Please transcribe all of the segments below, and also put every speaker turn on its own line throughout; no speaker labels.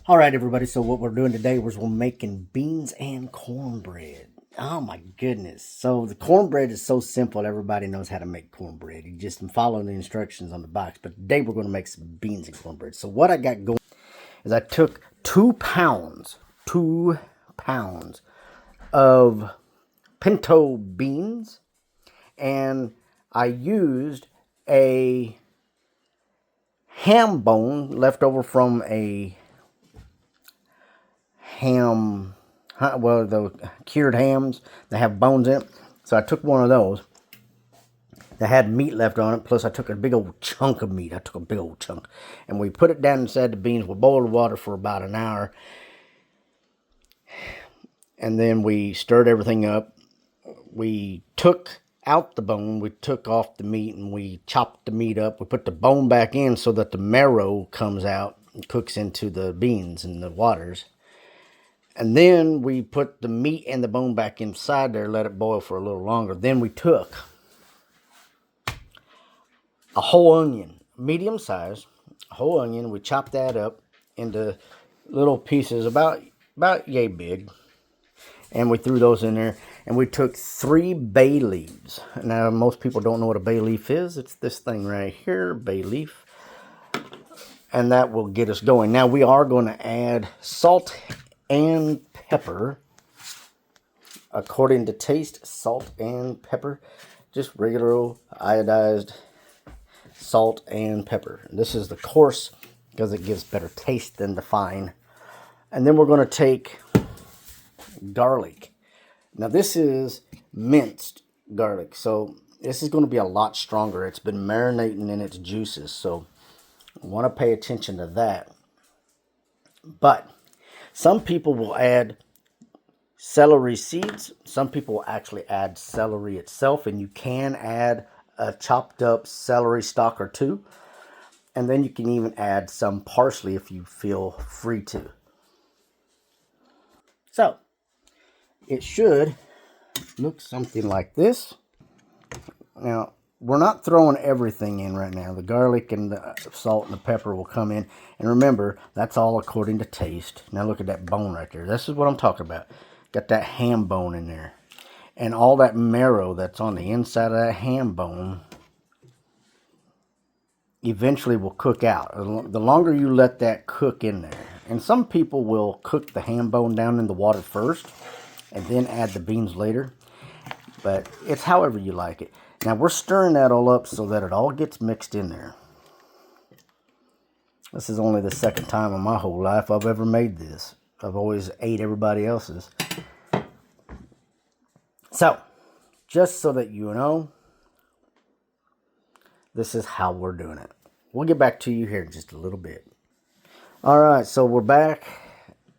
All right, everybody. So what we're doing today was we're making beans and cornbread. Oh my goodness! So the cornbread is so simple. Everybody knows how to make cornbread. You just follow the instructions on the box. But today we're going to make some beans and cornbread. So what I got going is I took 2 pounds of pinto beans, and I used a ham bone left over from a ham, well, the cured hams that have bones in it. So I took one of those that had meat left on it. Plus I took a big old chunk of meat. I took a big old chunk. And we put it down inside the beans. We boiled water for about an hour. And then we stirred everything up. We took out the bone. We took off the meat and we chopped the meat up. We put the bone back in so that the marrow comes out and cooks into the beans and the waters. And then we put the meat and the bone back inside there, let it boil for a little longer. Then we took a whole onion, medium size, a whole onion. We chopped that up into little pieces about yay big. And we threw those in there. And we took 3 bay leaves. Now, most people don't know what a bay leaf is. It's this thing right here, bay leaf. And that will get us going. Now, we are going to add salt and pepper according to taste. Salt and pepper, just regular old iodized salt and pepper. This is the coarse because it gives better taste than the fine. And then we're going to take garlic. Now this is minced garlic, so this is going to be a lot stronger. It's been marinating in its juices, so I want to pay attention to that. But some people will add celery seeds. Some people will actually add celery itself, and you can add a chopped up celery stalk or 2. And then you can even add some parsley if you feel free to. So, it should look something like this. Now, we're not throwing everything in right now. The garlic and the salt and the pepper will come in. And remember, that's all according to taste. Now look at that bone right there. This is what I'm talking about. Got that ham bone in there. And all that marrow that's on the inside of that ham bone eventually will cook out. The longer you let that cook in there. And some people will cook the ham bone down in the water first and then add the beans later. But it's however you like it. Now we're stirring that all up so that it all gets mixed in there. This is only the second time in my whole life I've ever made this. I've always ate everybody else's. So, just so that you know, this is how we're doing it. We'll get back to you here in just a little bit. Alright, so we're back.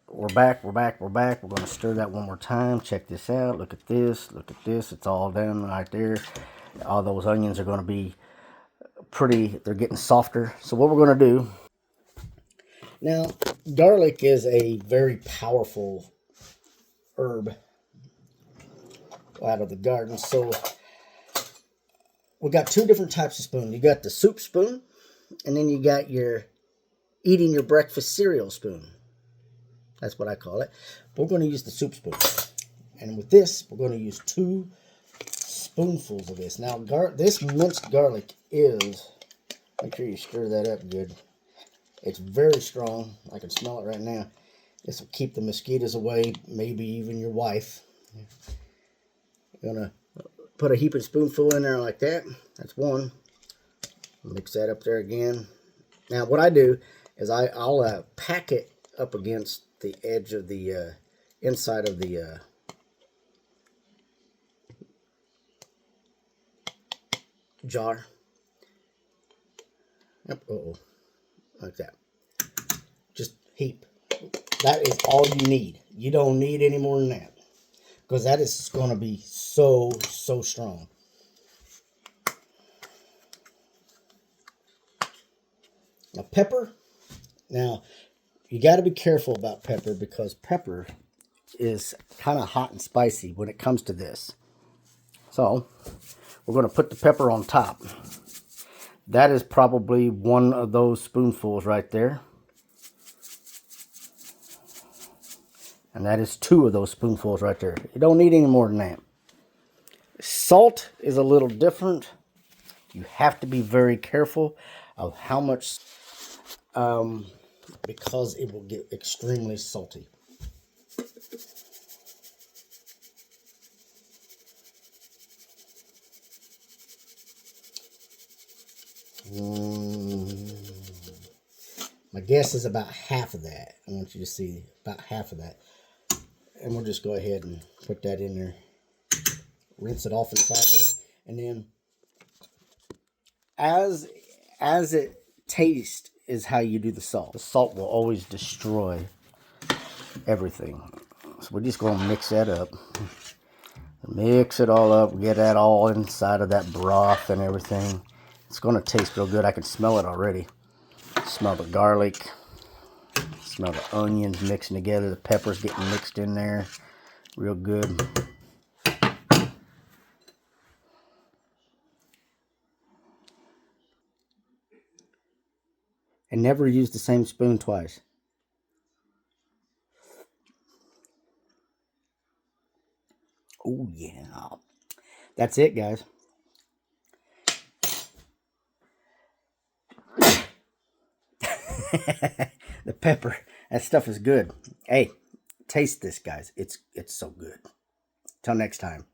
We're back. We're going to stir that one more time. Check this out. Look at this. Look at this. It's all done right there. All those onions are going to be pretty. They're getting softer. So what we're going to do. Now, garlic is a very powerful herb out of the garden. So we got 2 different types of spoon. You got the soup spoon. And then you got your eating your breakfast cereal spoon. That's what I call it. We're going to use the soup spoon. And with this, we're going to use 2 spoonfuls of this. Now, this minced garlic is, make sure you stir that up good. It's very strong. I can smell it right now. This will keep the mosquitoes away, maybe even your wife. You're going to put a heaping spoonful in there like that. That's one. Mix that up there again. Now, what I do is I'll pack it up against the edge of the inside of the jar. Yep, like that. Just heap. That is all you need. You don't need any more than that, because that is going to be so strong. Now, pepper. Now, you got to be careful about pepper, because pepper is kind of hot and spicy when it comes to this. So, we're going to put the pepper on top. That is probably one of those spoonfuls right there. And that is 2 of those spoonfuls right there. You don't need any more than that. Salt is a little different. You have to be very careful of how much, because it will get extremely salty. My guess is about half of that. I want you to see about half of that. And we'll just go ahead and put that in there. Rinse it off inside there. And then as it tastes is how you do the salt. The salt will always destroy everything. So we're just going to mix that up. Mix it all up. Get that all inside of that broth and everything. It's going to taste real good. I can smell it already. Smell the garlic. Smell the onions mixing together. The peppers getting mixed in there. Real good. And never use the same spoon twice. Oh yeah. That's it, guys. The pepper. That stuff is good. Hey, taste this, guys. It's so good. Till next time.